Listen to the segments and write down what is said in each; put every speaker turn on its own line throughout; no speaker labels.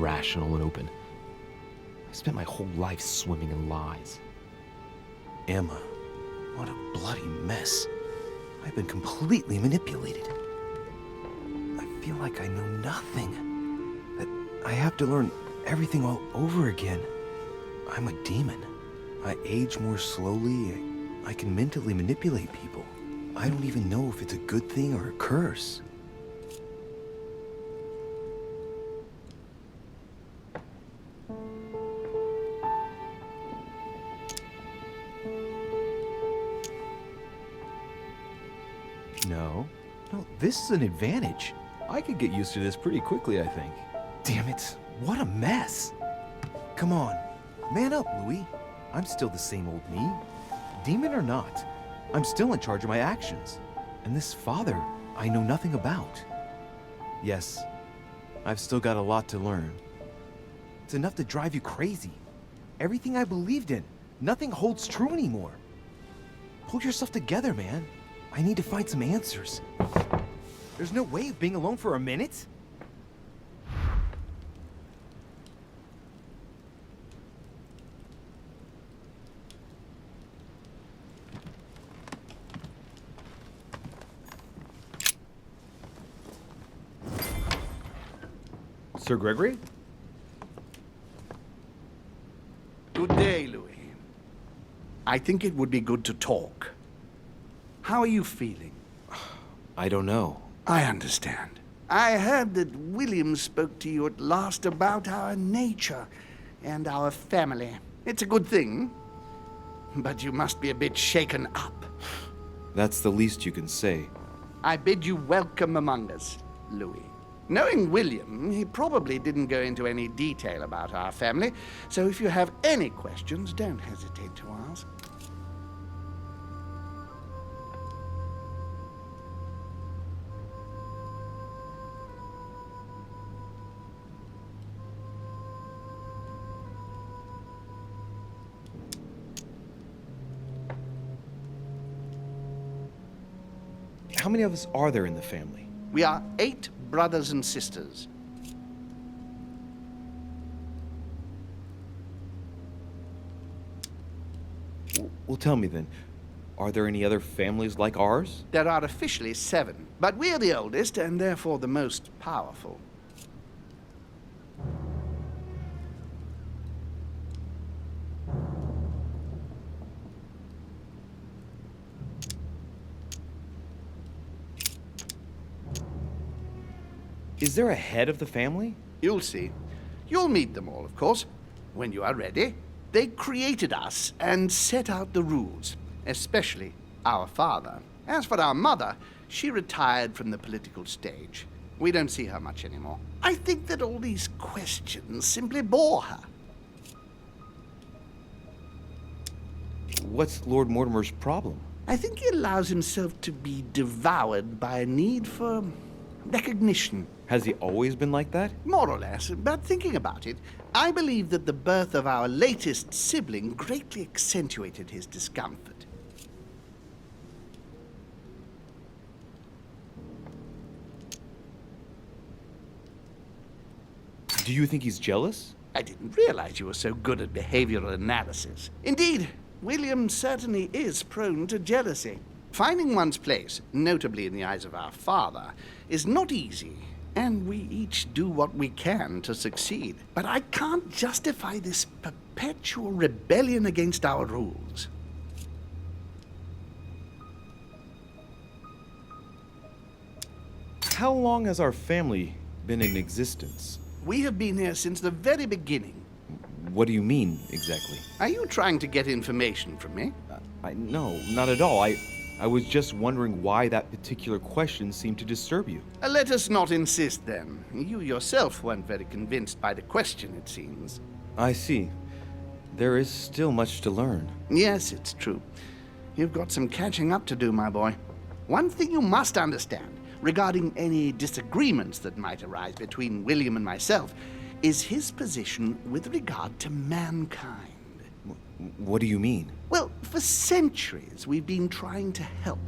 rational and open. I spent my whole life swimming in lies.
Emma, what a bloody mess. I've been completely manipulated. I feel like I know nothing. That I have to learn everything all over again. I'm a demon. I age more slowly. I can mentally manipulate people. I don't even know if it's a good thing or a curse.
No, this is an advantage. I could get used to this pretty quickly, I think.
Damn it, what a mess. Come on, man up, Louis. I'm still the same old me. Demon or not, I'm still in charge of my actions. And this father, I know nothing about. Yes, I've still got a lot to learn. It's enough to drive you crazy. Everything I believed in, nothing holds true anymore. Pull yourself together, man. I need to find some answers. There's no way of being alone for a minute.
Sir Gregory?
Good day, Louis. I think it would be good to talk. How are you feeling?
I don't know.
I understand. I heard that William spoke to you at last about our nature and our family. It's a good thing, but you must be a bit shaken up.
That's the least you can say.
I bid you welcome among us, Louis. Knowing William, he probably didn't go into any detail about our family, so if you have any questions, don't hesitate to ask.
How many of us are there in the family?
We are 8 brothers and sisters.
Well, tell me then, are there any other families like ours?
There are officially 7, but we're the oldest and therefore the most powerful.
Is there a head of the family?
You'll see. You'll meet them all, of course, when you are ready. They created us and set out the rules, especially our father. As for our mother, she retired from the political stage. We don't see her much anymore. I think that all these questions simply bore her.
What's Lord Mortimer's problem?
I think he allows himself to be devoured by a need for recognition.
Has he always been like that?
More or less, but thinking about it, I believe that the birth of our latest sibling greatly accentuated his discomfort.
Do you think he's jealous?
I didn't realize you were so good at behavioral analysis. Indeed, William certainly is prone to jealousy. Finding one's place, notably in the eyes of our father, is not easy, and we each do what we can to succeed. But I can't justify this perpetual rebellion against our rules.
How long has our family been in existence?
We have been here since the very beginning.
What do you mean, exactly?
Are you trying to get information from me?
No, not at all. I was just wondering why that particular question seemed to disturb you.
Let us not insist, then. You yourself weren't very convinced by the question, it seems.
I see. There is still much to learn.
Yes, it's true. You've got some catching up to do, my boy. One thing you must understand, regarding any disagreements that might arise between William and myself, is his position with regard to mankind.
What do you mean?
Well, for centuries we've been trying to help,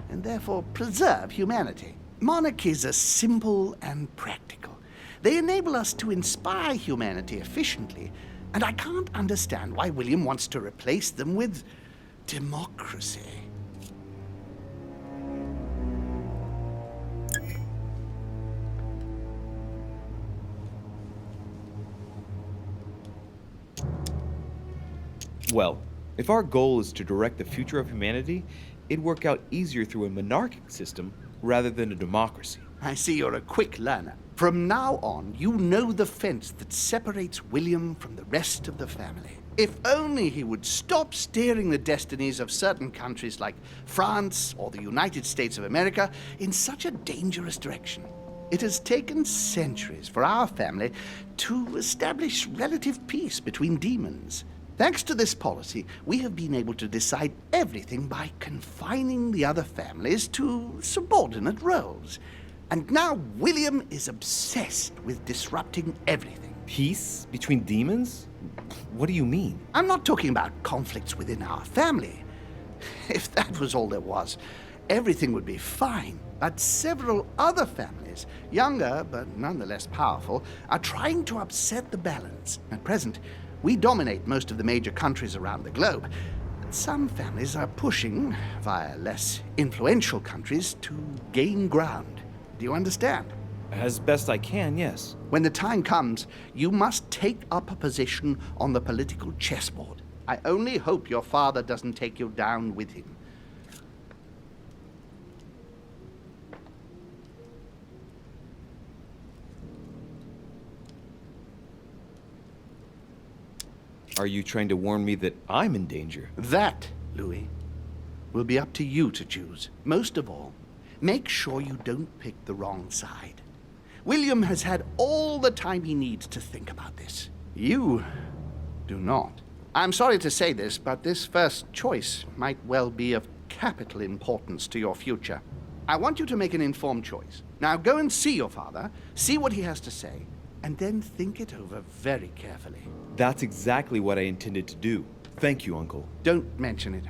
and therefore preserve humanity. Monarchies are simple and practical. They enable us to inspire humanity efficiently, and I can't understand why William wants to replace them with democracy.
Well, if our goal is to direct the future of humanity, it'd work out easier through a monarchic system rather than a democracy.
I see you're a quick learner. From now on, you know the fence that separates William from the rest of the family. If only he would stop steering the destinies of certain countries like France or the United States of America in such a dangerous direction. It has taken centuries for our family to establish relative peace between demons. Thanks to this policy, we have been able to decide everything by confining the other families to subordinate roles. And now William is obsessed with disrupting everything.
Peace between demons? What do you mean?
I'm not talking about conflicts within our family. If that was all there was, everything would be fine. But several other families, younger but nonetheless powerful, are trying to upset the balance. At present, we dominate most of the major countries around the globe. Some families are pushing, via less influential countries, to gain ground. Do you understand?
As best I can, yes.
When the time comes, you must take up a position on the political chessboard. I only hope your father doesn't take you down with him.
Are you trying to warn me that I'm in danger?
That, Louis, will be up to you to choose. Most of all, make sure you don't pick the wrong side. William has had all the time he needs to think about this. You do not. I'm sorry to say this, but this first choice might well be of capital importance to your future. I want you to make an informed choice. Now go and see your father, see what he has to say, and then think it over very carefully.
That's exactly what I intended to do. Thank you, Uncle.
Don't mention it.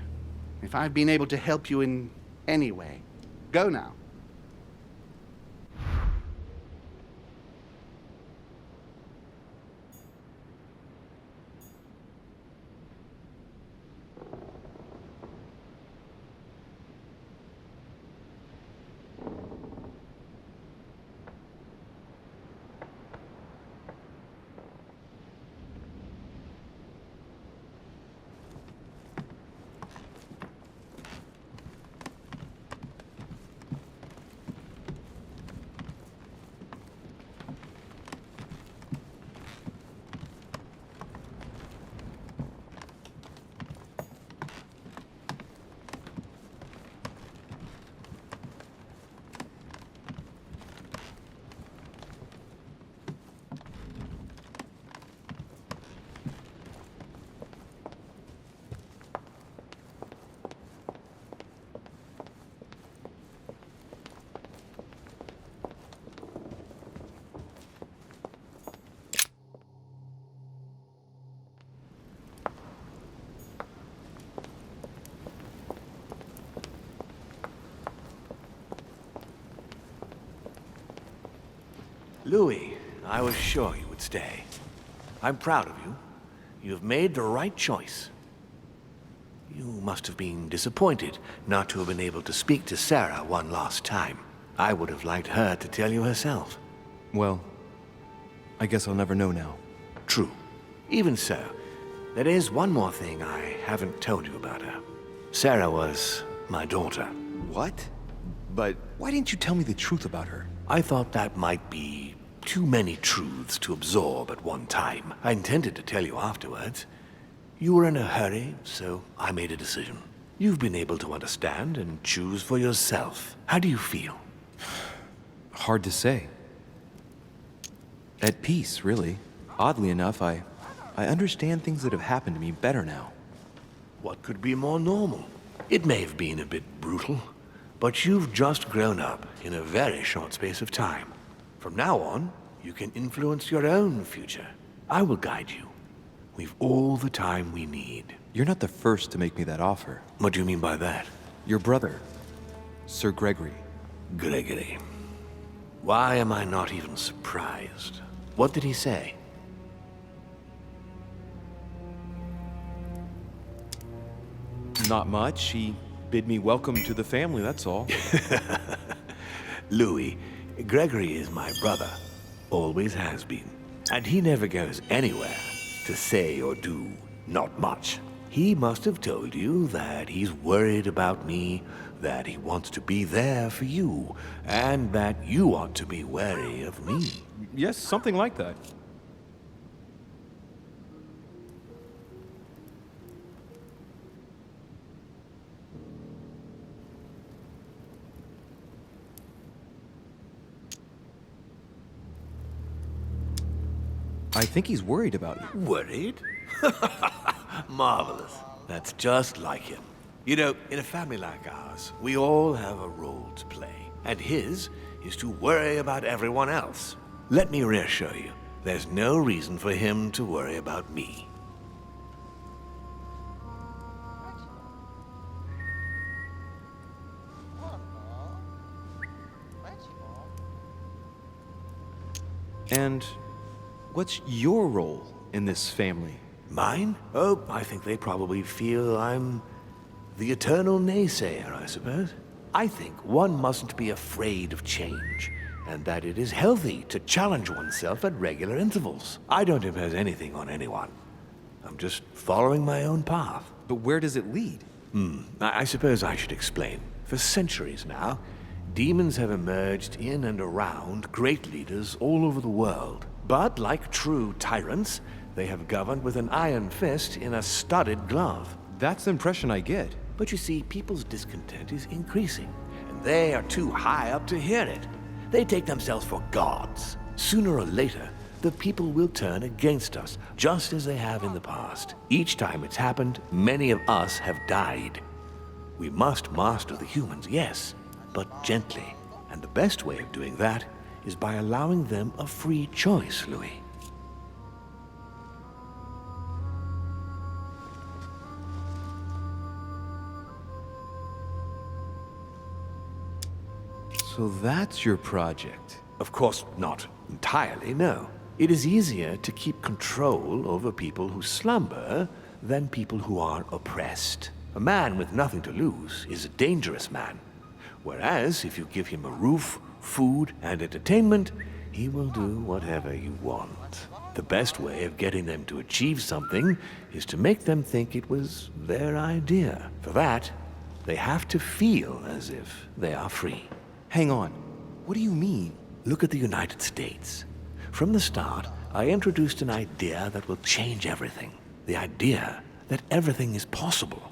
If I've been able to help you in any way, go now.
Louis, I was sure you would stay. I'm proud of you. You have made the right choice. You must have been disappointed not to have been able to speak to Sarah one last time. I would have liked her to tell you herself.
Well, I guess I'll never know now.
True. Even so, there is one more thing I haven't told you about her. Sarah was my daughter.
What? But why didn't you tell me the truth about her?
I thought that might be too many truths to absorb at one time. I intended to tell you afterwards. You were in a hurry, so I made a decision. You've been able to understand and choose for yourself. How do you feel?
Hard to say. At peace, really. Oddly enough, I understand things that have happened to me better now.
What could be more normal? It may have been a bit brutal, but you've just grown up in a very short space of time. From now on, you can influence your own future. I will guide you. We've all the time we need.
You're not the first to make me that offer.
What do you mean by that?
Your brother, Sir Gregory.
Gregory. Why am I not even surprised? What did he say?
Not much. He bid me welcome to the family, that's all.
Louis, Gregory is my brother. Always has been. And he never goes anywhere to say or do not much. He must have told you that he's worried about me, that he wants to be there for you, and that you ought to be wary of me.
Yes, something like that. I think he's worried about you.
Worried? Marvelous. That's just like him. You know, in a family like ours, we all have a role to play, and his is to worry about everyone else. Let me reassure you, there's no reason for him to worry about me.
And what's your role in this family?
Mine? Oh, I think they probably feel I'm the eternal naysayer, I suppose. I think one mustn't be afraid of change, and that it is healthy to challenge oneself at regular intervals. I don't impose anything on anyone. I'm just following my own path.
But where does it lead?
I suppose I should explain. For centuries now, demons have emerged in and around great leaders all over the world. But like true tyrants, they have governed with an iron fist in a studded glove.
That's the impression I get.
But you see, people's discontent is increasing, and they are too high up to hear it. They take themselves for gods. Sooner or later, the people will turn against us, just as they have in the past. Each time it's happened, many of us have died. We must master the humans, yes, but gently. And the best way of doing that is by allowing them a free choice, Louis.
So that's your project.
Of course, not entirely, no. It is easier to keep control over people who slumber than people who are oppressed. A man with nothing to lose is a dangerous man. Whereas, if you give him a roof, food, and entertainment, he will do whatever you want. The best way of getting them to achieve something is to make them think it was their idea. For that, they have to feel as if they are free.
Hang on. What do you mean?
Look at the United States. From the start, I introduced an idea that will change everything. The idea that everything is possible.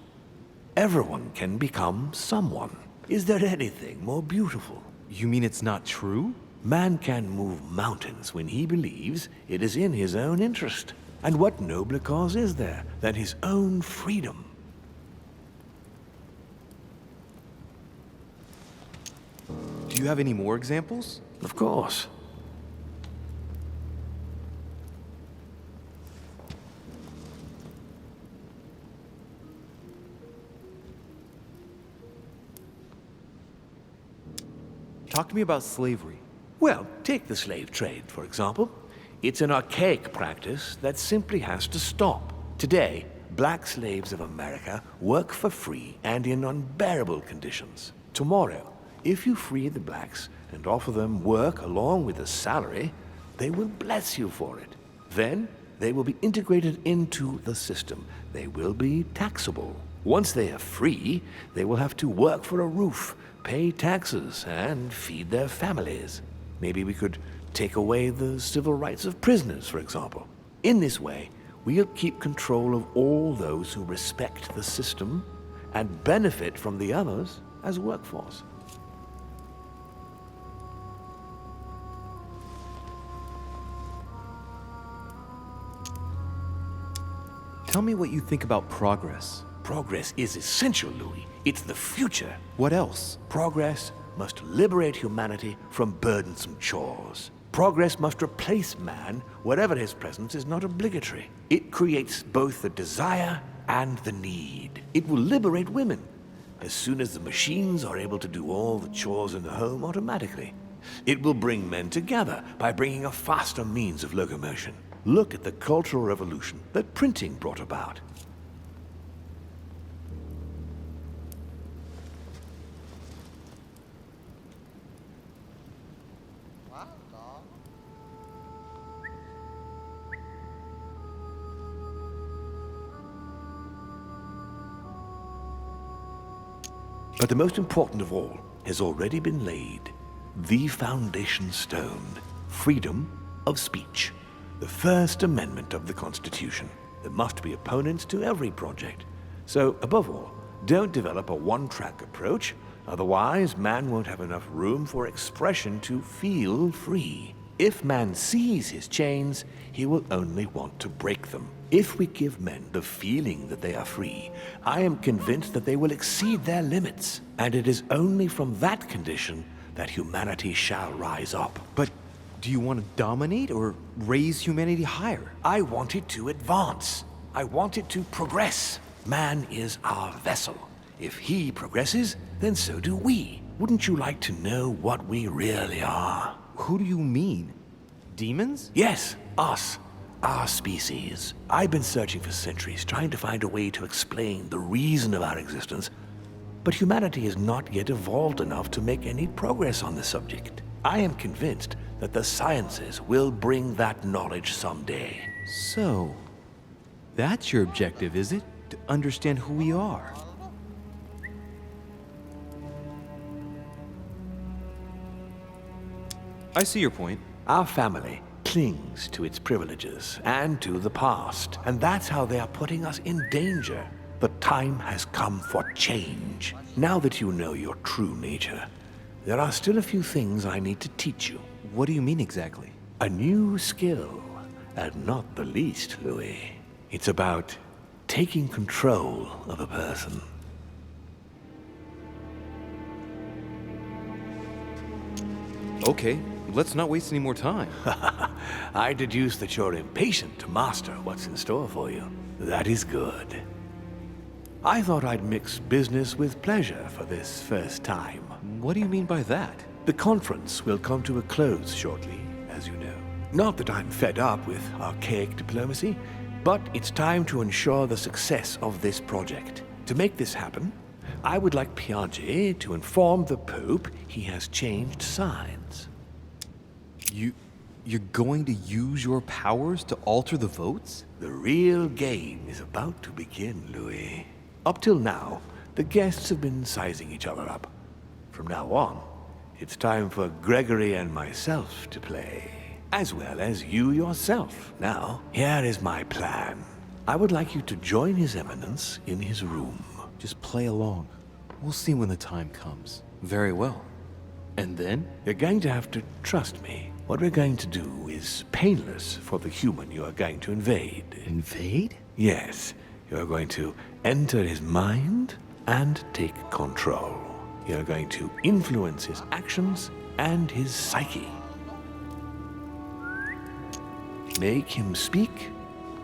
Everyone can become someone. Is there anything more beautiful?
You mean it's not true?
Man can move mountains when he believes it is in his own interest. And what nobler cause is there than his own freedom?
Do you have any more examples?
Of course.
Talk to me about slavery.
Well, take the slave trade, for example. It's an archaic practice that simply has to stop. Today, black slaves of America work for free and in unbearable conditions. Tomorrow, if you free the blacks and offer them work along with a salary, they will bless you for it. Then, they will be integrated into the system. They will be taxable. Once they are free, they will have to work for a roof, pay taxes, and feed their families. Maybe we could take away the civil rights of prisoners, for example. In this way, we'll keep control of all those who respect the system and benefit from the others as a workforce.
Tell me what you think about progress.
Progress is essential, Louis. It's the future.
What else?
Progress must liberate humanity from burdensome chores. Progress must replace man wherever his presence is not obligatory. It creates both the desire and the need. It will liberate women as soon as the machines are able to do all the chores in the home automatically. It will bring men together by bringing a faster means of locomotion. Look at the cultural revolution that printing brought about. But the most important of all has already been laid. The foundation stone. Freedom of speech. The First Amendment of the Constitution. There must be opponents to every project. So, above all, don't develop a one-track approach. Otherwise, man won't have enough room for expression to feel free. If man sees his chains, he will only want to break them. If we give men the feeling that they are free, I am convinced that they will exceed their limits. And it is only from that condition that humanity shall rise up.
But do you want to dominate or raise humanity higher?
I want it to advance. I want it to progress. Man is our vessel. If he progresses, then so do we. Wouldn't you like to know what we really are?
Who do you mean? Demons?
Yes, us. Our species. I've been searching for centuries, trying to find a way to explain the reason of our existence, but humanity has not yet evolved enough to make any progress on the subject. I am convinced that the sciences will bring that knowledge someday.
So, that's your objective, is it? To understand who we are. I see your point.
Our family clings to its privileges and to the past, and that's how they are putting us in danger. The time has come for change. Now that you know your true nature, there are still a few things I need to teach you.
What do you mean exactly?
A new skill, and not the least, Louis. It's about taking control of a person.
Okay, let's not waste any more time.
I deduce that you're impatient to master what's in store for you. That is good. I thought I'd mix business with pleasure for this first time.
What do you mean by that?
The conference will come to a close shortly, as you know. Not that I'm fed up with archaic diplomacy, but it's time to ensure the success of this project. To make this happen, I would like Piaggi to inform the Pope he has changed sides.
You're going to use your powers to alter the votes?
The real game is about to begin, Louis. Up till now, the guests have been sizing each other up. From now on, it's time for Gregory and myself to play, as well as you yourself. Now, here is my plan. I would like you to join His Eminence in his room.
Just play along. We'll see when the time comes. Very well. And then?
You're going to have to trust me. What we're going to do is painless for the human you are going to invade.
Invade?
Yes, you're going to enter his mind and take control. You're going to influence his actions and his psyche. Make him speak,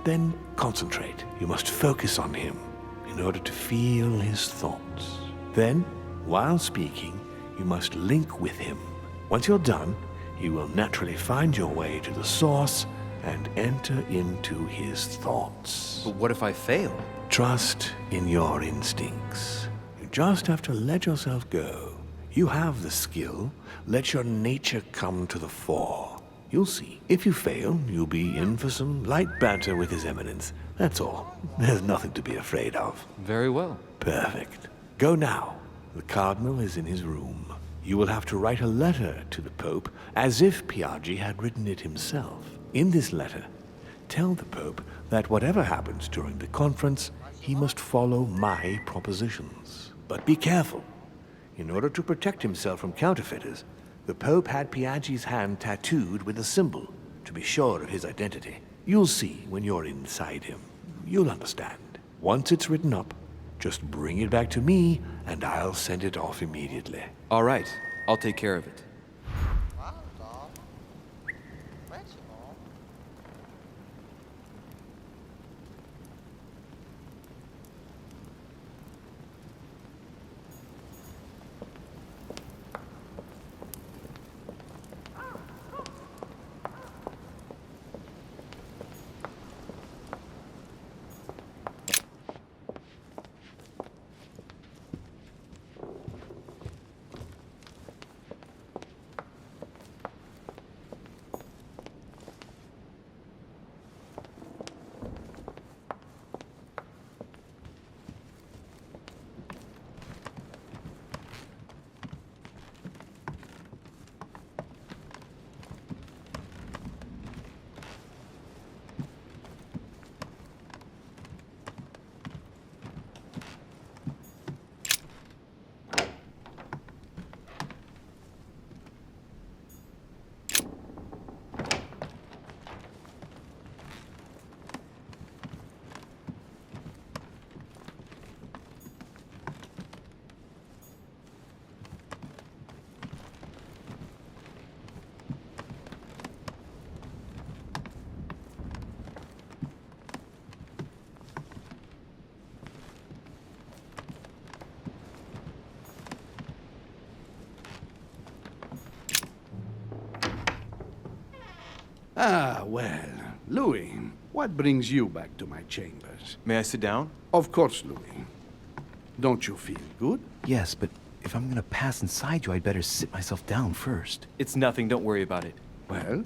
then concentrate. You must focus on him in order to feel his thoughts. Then, while speaking, you must link with him. Once you're done, you will naturally find your way to the source and enter into his thoughts.
But what if I fail?
Trust in your instincts. You just have to let yourself go. You have the skill. Let your nature come to the fore. You'll see. If you fail, you'll be in for some light banter with His Eminence. That's all. There's nothing to be afraid of.
Very well.
Perfect. Go now. The Cardinal is in his room. You will have to write a letter to the Pope as if Piaggi had written it himself. In this letter, tell the Pope that whatever happens during the conference, he must follow my propositions. But be careful. In order to protect himself from counterfeiters, the Pope had Piaggi's hand tattooed with a symbol to be sure of his identity. You'll see when you're inside him. You'll understand. Once it's written up, just bring it back to me, and I'll send it off immediately.
All right, I'll take care of it.
Ah, well, Louis, what brings you back to my chambers?
May I sit down?
Of course, Louis. Don't you feel good?
Yes, but if I'm gonna pass inside you, I'd better sit myself down first. It's nothing, don't worry about it.
Well,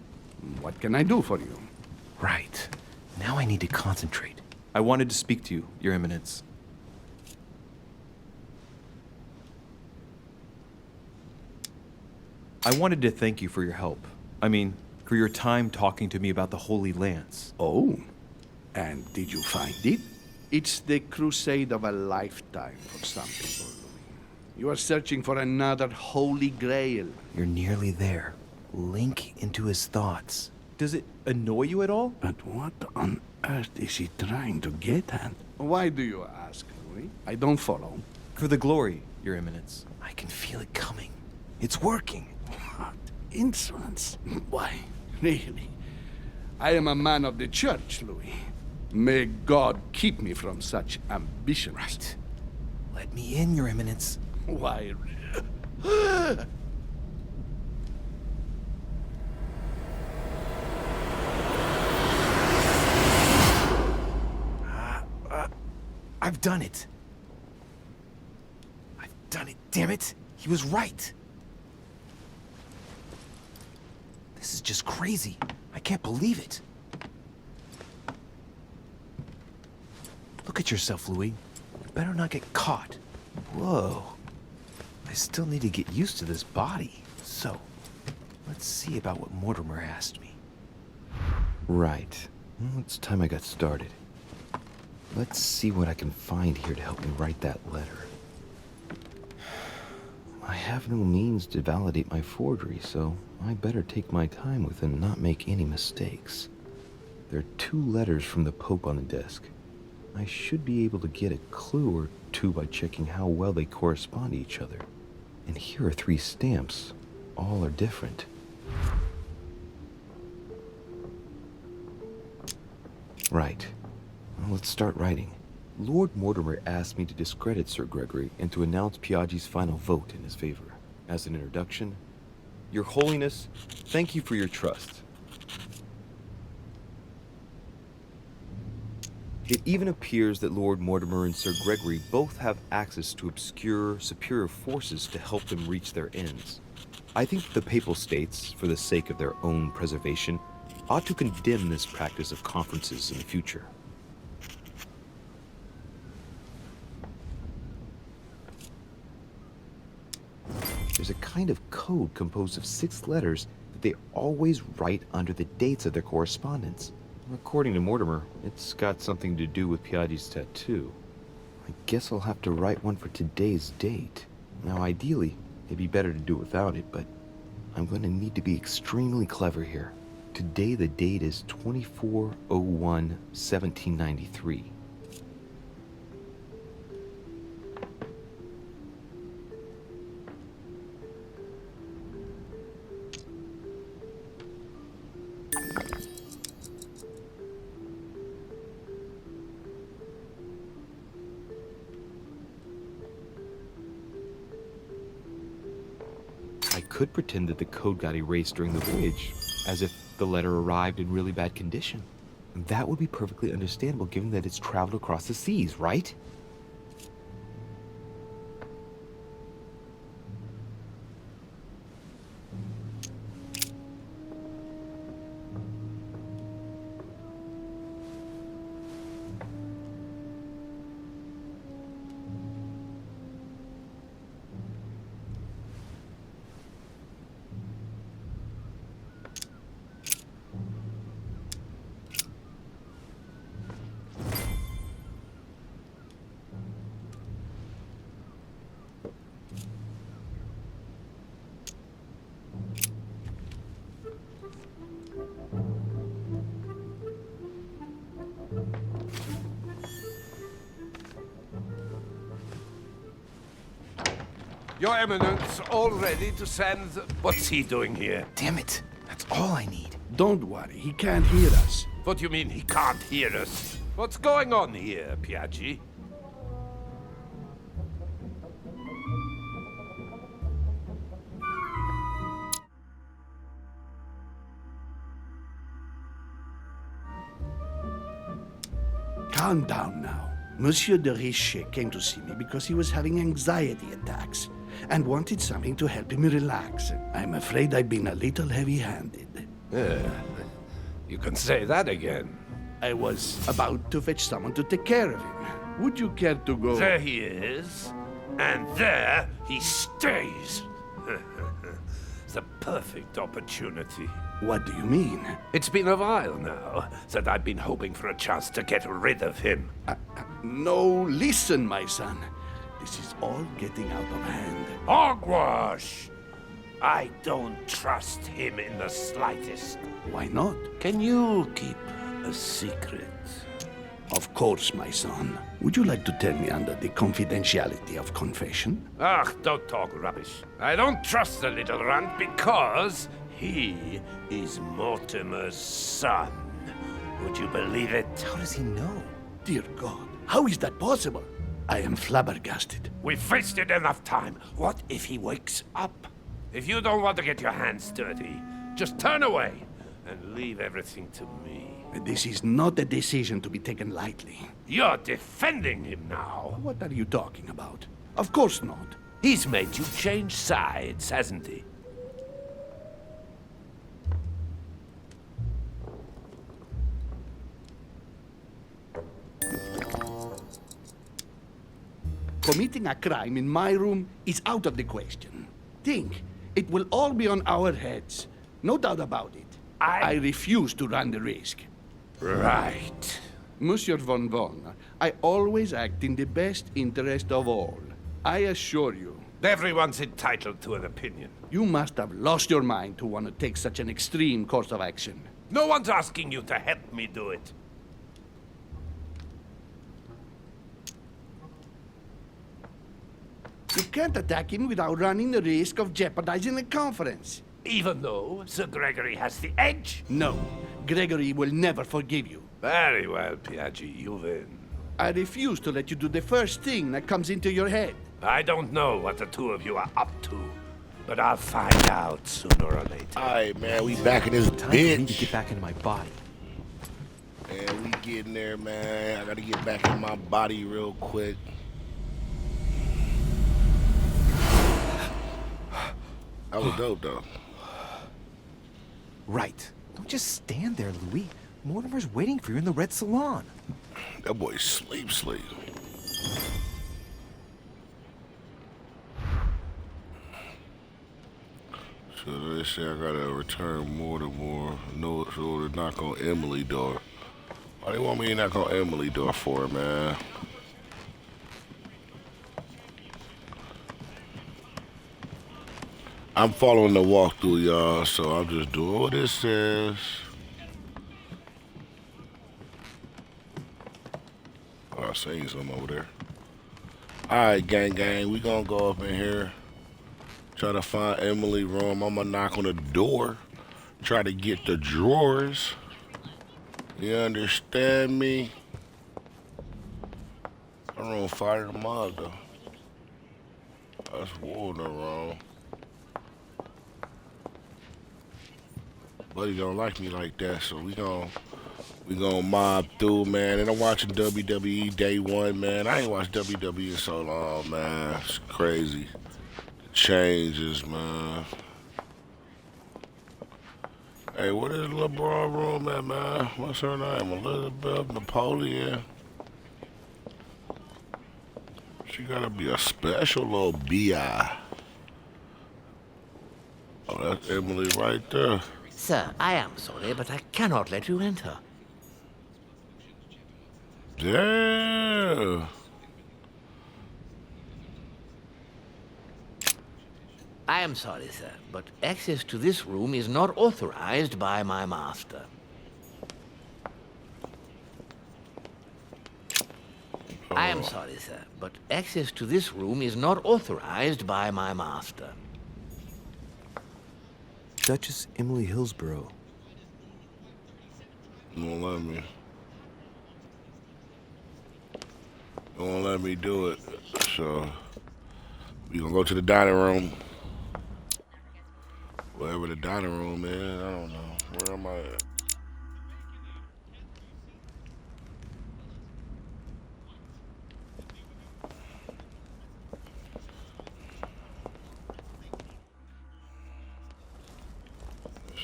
what can I do for you?
Right. Now I need to concentrate. I wanted to speak to you, Your Eminence. I wanted to thank you for your help. I mean, for your time talking to me about the Holy Lance.
Oh, and did you find it? It's the crusade of a lifetime for some people, Louis. You are searching for another Holy Grail.
You're nearly there. Link into his thoughts. Does it annoy you at all?
But what on earth is he trying to get at? Why do you ask, Louis? I don't follow.
For the glory, Your Eminence. I can feel it coming. It's working.
What insolence. Why, really? I am a man of the church, Louis. May God keep me from such ambitions.
Right. Let me in, Your Eminence.
Why?
I've done it. I've done it, damn it. He was right. This is just crazy. I can't believe it. Look at yourself, Louis. You better not get caught. Whoa. I still need to get used to this body. So, let's see about what Mortimer asked me.
Right. Well, it's time I got started. Let's see what I can find here to help me write that letter. I have no means to validate my forgery, so I better take my time with it and not make any mistakes. There are 2 letters from the Pope on the desk. I should be able to get a clue or 2 by checking how well they correspond to each other. And here are 3 stamps. All are different. Right. Well, let's start writing. Lord Mortimer asked me to discredit Sir Gregory and to announce Piaggi's final vote in his favor. As an introduction, Your Holiness, thank you for your trust. It even appears that Lord Mortimer and Sir Gregory both have access to obscure, superior forces to help them reach their ends. I think that the Papal States, for the sake of their own preservation, ought to condemn this practice of conferences in the future. There's a kind of code composed of 6 letters that they always write under the dates of their correspondence. According to Mortimer, it's got something to do with Piaggi's tattoo. I guess I'll have to write one for today's date. Now, ideally, it'd be better to do without it, but I'm going to need to be extremely clever here. Today, the date is 24/01/1793. I could pretend that the code got erased during the voyage, as if the letter arrived in really bad condition. That would be perfectly understandable given that it's traveled across the seas, right?
Your Eminence, all ready to send... What's he doing here?
Damn it. That's all I need.
Don't worry, he can't hear us.
What do you mean he can't hear us? What's going on here, Piaggi?
Calm down now. Monsieur de Richet came to see me because he was having anxiety attacks and wanted something to help him relax. I'm afraid I've been a little heavy-handed.
You can say that again.
I was about to fetch someone to take care of him. Would you care to go?
There he is, and there he stays. The perfect opportunity.
What do you mean?
It's been a while now that I've been hoping for a chance to get rid of him.
No, listen, my son. This is all getting out of hand.
Hogwash! I don't trust him in the slightest.
Why not?
Can you keep a secret?
Of course, my son. Would you like to tell me under the confidentiality of confession?
Ach, don't talk rubbish. I don't trust the little runt because he is Mortimer's son. Would you believe it?
How does he know?
Dear God, how is that possible? I am flabbergasted.
We've wasted enough time. What if he wakes up? If you don't want to get your hands dirty, just turn away and leave everything to me.
This is not a decision to be taken lightly.
You're defending him now.
What are you talking about? Of course not.
He's made you change sides, hasn't he?
Committing a crime in my room is out of the question. Think, it will all be on our heads. No doubt about it. I refuse to run the risk.
Right.
Monsieur von Von, I always act in the best interest of all. I assure you.
Everyone's entitled to an opinion.
You must have lost your mind to want to take such an extreme course of action.
No one's asking you to help me do it.
You can't attack him without running the risk of jeopardizing the conference.
Even though Sir Gregory has the edge?
No, Gregory will never forgive you.
Very well, Piaggi, you win.
I refuse to let you do the first thing that comes into your head.
I don't know what the two of you are up to, but I'll find out sooner or later.
Alright, man, we back in this
Time for me to
bitch.
get back into my body.
Man, we getting there, man. I gotta get back in my body real quick. That was dope, though.
Right. Don't just stand there, Louis. Mortimer's waiting for you in the red salon.
That boy sleep. So they say I gotta return Mortimer. No, so to knock on Emily door. Why they want me to knock on Emily door for, man? I'm following the walkthrough, y'all, so I'm just doing what it says. Oh, I seen something over there. Alright, gang, we gonna go up in here. Try to find Emily room. I'm gonna knock on the door. Try to get the drawers. You understand me? I don't fire them up, though. That's Warner wrong. Buddy don't like me like that, so we gonna mob through, man. And I'm watching WWE day one, man. I ain't watched WWE in so long, man. It's crazy. The changes, man. Hey, what is LeBron room at, man? What's her name? Elizabeth Napoleon. She gotta be a special little B.I. Oh, that's Emily right there.
Sir, I am sorry, but I cannot let you enter.
Damn.
I am sorry, sir, but access to this room is not authorized by my master. I am sorry, sir, but access to this room is not authorized by my master.
Duchess Emily Hillsborough.
You won't let me. You won't let me do it. So we gonna go to the dining room. Wherever the dining room is, I don't know. Where am I at?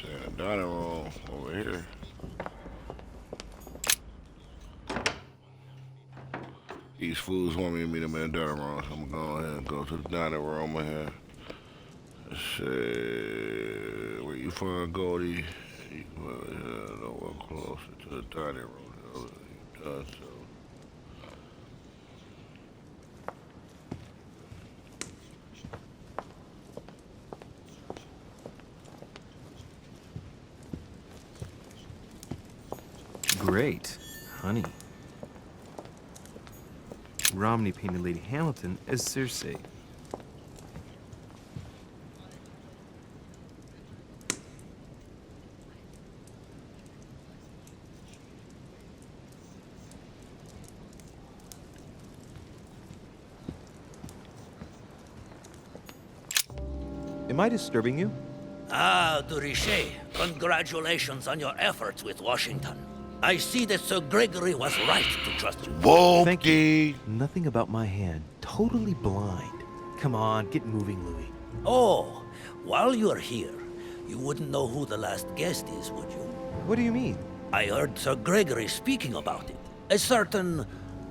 saying? Dining room over here. These fools want me to meet them in the dining room, so I'm gonna go ahead and go to the dining room in here. Say, where you find Goldie? Nowhere closer to the dining room. So.
Great. Honey. Romney painted Lady Hamilton as Cersei. Am I disturbing you?
Ah, de Richet, congratulations on your efforts with Washington. I see that Sir Gregory was right to trust you.
Whoa,
Thank you. Nothing about my hand. Totally blind. Come on, get moving, Louis.
Oh, while you're here, you wouldn't know who the last guest is, would you?
What do you mean?
I heard Sir Gregory speaking about it. A certain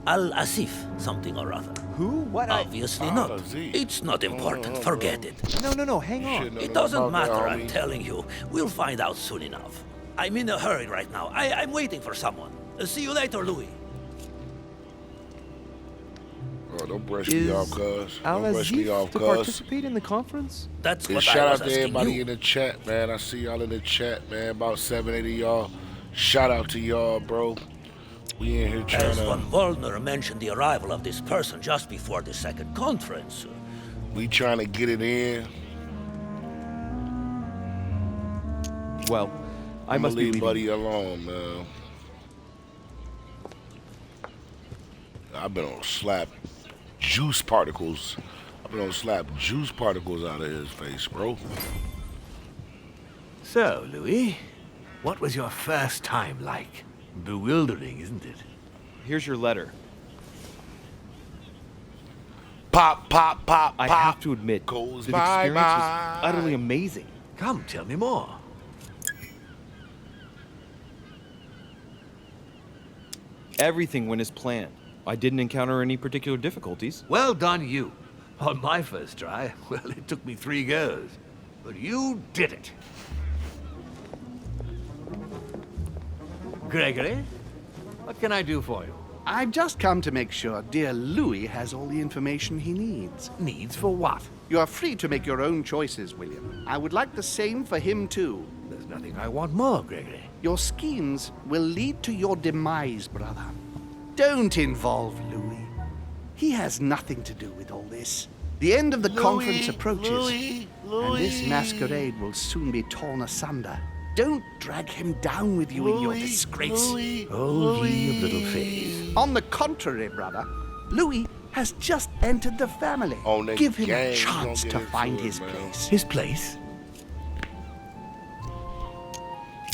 Al-Asif, something or other.
Who? What?
Obviously not.
Al-Asif.
It's not important. Forget it.
No, hang on.
It doesn't matter, I'm telling you. We'll find out soon enough. I'm in a hurry right now. I'm waiting for someone. See you later, Louis.
Oh, don't brush me off, cuz. Don't brush me off,
to
cuz.
participate in the conference?
That's
And
what
shout
I was
out to
asking
everybody
you.
in the chat, man. I see y'all in the chat, man. About 7, 8 of y'all. Shout out to y'all, bro. We in here trying
As
to...
von Waldner mentioned the arrival of this person just before the second conference.
We trying to get it in.
Well, I
I'm
must
gonna
be
leave
leaving.
Buddy alone, man. I've been on slap juice particles. I've been on slap juice particles out of his face, bro.
So, Louis, what was your first time like? Bewildering, isn't it?
Here's your letter.
Pop, pop, pop,
I
pop.
have to admit,
Goes
the experience
bye-bye.
was utterly amazing.
Come, tell me more.
Everything went as planned. I didn't encounter any particular difficulties.
Well done, you. On my first try, well, it took me 3 goes. But you did it. Gregory, what can I do for you?
I've just come to make sure dear Louis has all the information he needs.
Needs for what?
You are free to make your own choices, William. I would like the same for him, too.
There's nothing I want more, Gregory.
Your schemes will lead to your demise, brother. Don't involve Louis. He has nothing to do with all this. The end of the conference approaches, and this masquerade will soon be torn asunder. Don't drag him down with you in your disgrace.
Oh, ye of little faith.
On the contrary, brother, Louis has just entered the family.
On the
Give him
gang,
a
we
chance
gonna
to
get into
find
it,
his
man.
place.
His place?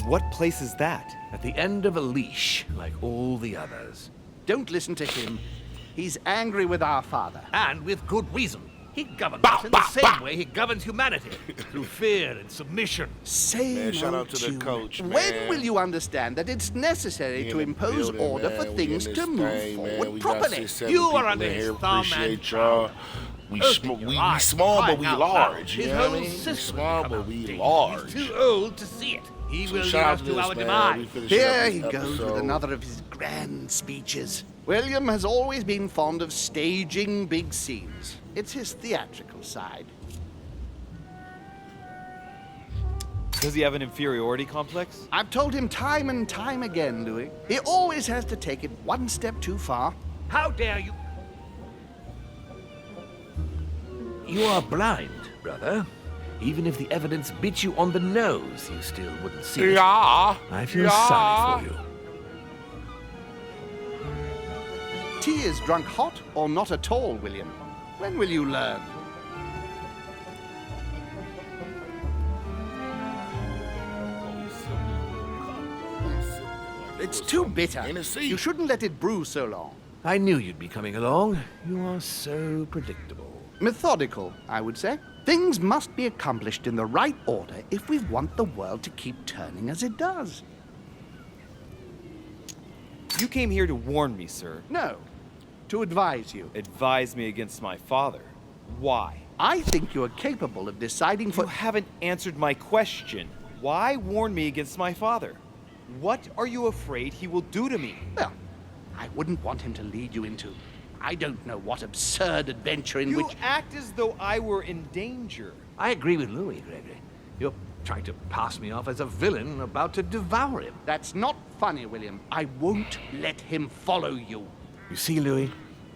What place is that?
At the end of a leash, like all the others.
Don't listen to him. He's angry with our father.
And with good reason. He governs us in the same way he governs humanity. Through fear and submission.
Same
Man, shout
old
out to the
tune.
coach,
When
man.
will you understand that it's necessary
We
to
in the
impose
building,
order
man.
for
We in
things
this
to move
thing, man.
forward
We got
properly?
6, 7
You are
people
under
in
his
here.
thumb and
Appreciate y'all.
power.
We,
Open your
we
eyes,
small, but
crying
we
out loud.
large. You
His
know what I
whole
mean? We
system
small,
will
but
come
we
undone.
large.
He's too old to see it. He
So
will lead
shout out
us
to
to
this,
our
man. We
demise.
finishing up
Here
this
he goes with
episode.
another of his grand speeches. William has always been fond of staging big scenes. It's his theatrical side.
Does he have an inferiority complex?
I've told him time and time again, Louis. He always has to take it one step too far.
How dare you? You are blind, brother. Even if the evidence bit you on the nose, you still wouldn't see it.
Yeah.
I feel sorry for you.
Tea is drunk hot or not at all, William. When will you learn? It's too bitter.
Hennessy.
You shouldn't let it brew so long.
I knew you'd be coming along. You are so predictable.
Methodical, I would say. Things must be accomplished in the right order if we want the world to keep turning as it does.
You came here to warn me, sir.
No, to advise you.
Advise me against my father. Why?
I think you are capable of deciding for...
You haven't answered my question. Why warn me against my father? What are you afraid he will do to me?
Well, I wouldn't want him to lead you into... I don't know what absurd adventure in
You
which...
act as though I were in danger.
I agree with Louis, Gregory. You're trying to pass me off as a villain about to devour him.
That's not funny, William. I won't let him follow you.
You see, Louis,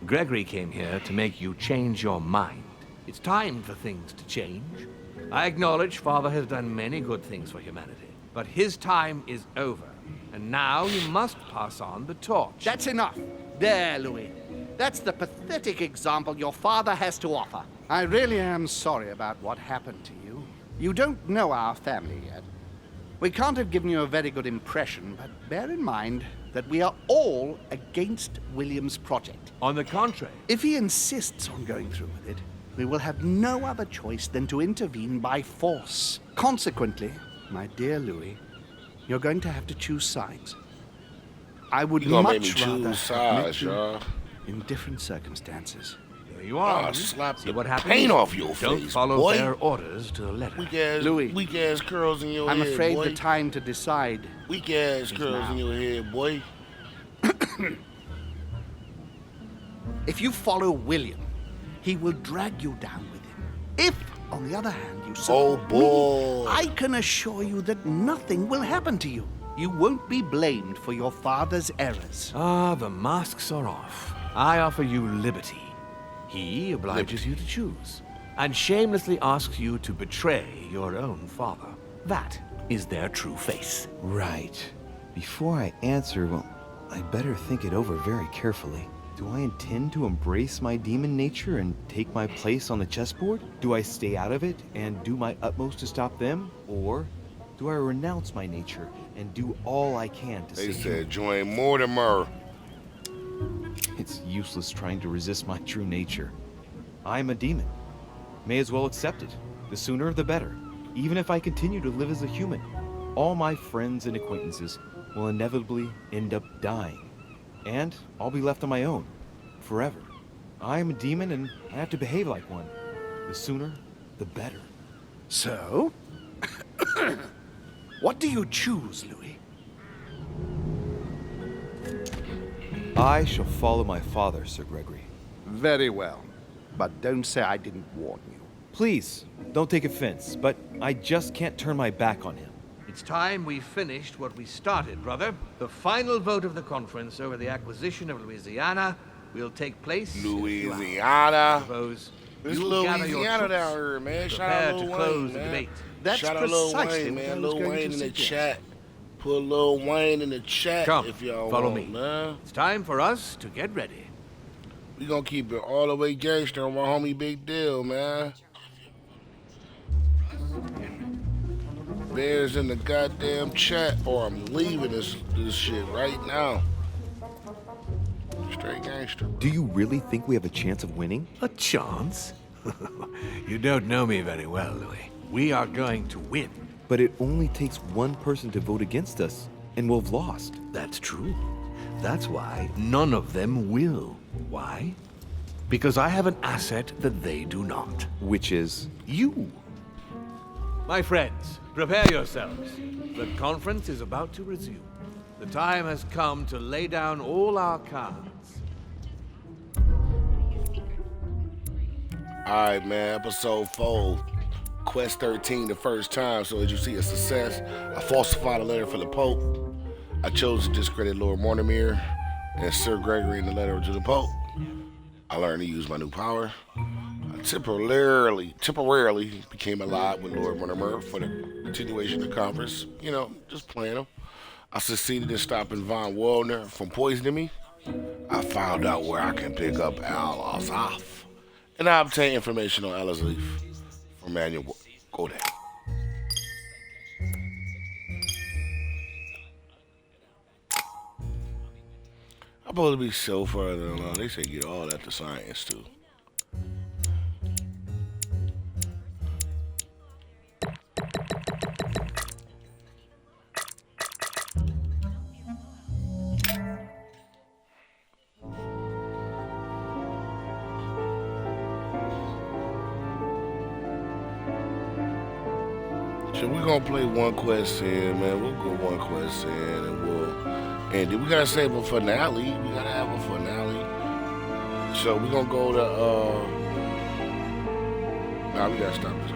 Gregory came here to make you change your mind. It's time for things to change. I acknowledge Father has done many good things for humanity, but his time is over, and now you must pass on the torch.
That's enough. There, Louis. That's the pathetic example your father has to offer. I really am sorry about what happened to you. You don't know our family yet. We can't have given you a very good impression, but bear in mind that we are all against William's project.
On the contrary,
If he insists on going through with it, we will have no other choice than to intervene by force. Consequently, my dear Louis, you're going to have to choose sides. I would
You gonna make
much
me
rather
choose
have met
sides,
you
y'all.
in different circumstances.
there you are.
I'll
Louis.
slap
See
the
what happens?
paint off your
Don't
face,
follow
boy.
their orders to the letter.
Louis.
Weak ass curls in your
I'm
head,
afraid
boy.
the time to decide.
Weak ass curls
now.
in your head, boy.
If you follow William, he will drag you down with him. If, on the other hand, you
Oh,
support
boy.
me, I can assure you that nothing will happen to you. You won't be blamed for your father's errors.
Ah, the masks are off. I offer you liberty. He obliges you to choose, and shamelessly asks you to betray your own father. That is their true face.
Right. Before I answer, well, I'd better think it over very carefully. Do I intend to embrace my demon nature and take my place on the chessboard? Do I stay out of it and do my utmost to stop them? Or do I renounce my nature and do all I can to
They
save
said join Mortimer.
It's useless trying to resist my true nature. I'm a demon. May as well accept it. The sooner the better. Even if I continue to live as a human, all my friends and acquaintances will inevitably end up dying. And I'll be left on my own, forever. I am a demon and I have to behave like one. The sooner, the better.
So? What do you choose, Louis?
I shall follow my father, Sir Gregory.
Very well. But don't say I didn't warn you.
Please, don't take offense, but I just can't turn my back on him.
It's time we finished what we started, brother. The final vote of the conference over the acquisition of Louisiana will take place in a few hours.
Louisiana.
Suppose
It's
you gather your
Louisiana
troops,
down here, man. Shout
prepare
out
to
Lil
close
Wayne,
the
man.
debate.
That's
Shout out Lil
precisely
Wayne,
what I
man.
was
Lil
going
Wayne
to
in the
suggest.
chat. Put Lil Wayne in the chat
Come,
if y'all
follow
want,
me.
man.
It's time for us to get ready.
We gonna keep it all the way gangster on my homie Big Deal, man. Bears in the goddamn chat, or I'm leaving this shit right now. Straight gangster.
Do you really think we have a chance of winning?
A chance? You don't know me very well, Louis. We are going to win.
But it only takes one person to vote against us, and we'll have lost.
That's true. That's why none of them will. Why? Because I have an asset that they do not.
Which is...
You. My friends, prepare yourselves. The conference is about to resume. The time has come to lay down all our cards.
Alright, man, episode 4. Quest 13 the first time, so as you see, a success. I falsified a letter for the Pope. I chose to discredit Lord Mortimer and Sir Gregory in the letter to the Pope. I learned to use my new power. I temporarily became allied with Lord Mortimer for the continuation of the conference. You know, just playing him. I succeeded in stopping Von Waldner from poisoning me. I found out where I can pick up Al Azaf. And I obtained information on Al Azaf from Manuel Godet. I'm supposed to be so further along. They say get all that to science too. So we're gonna play one quest in, man. We'll go one quest in and we'll end it. We gotta save a finale. We gotta have a finale. So we're gonna go to, nah, we gotta stop this.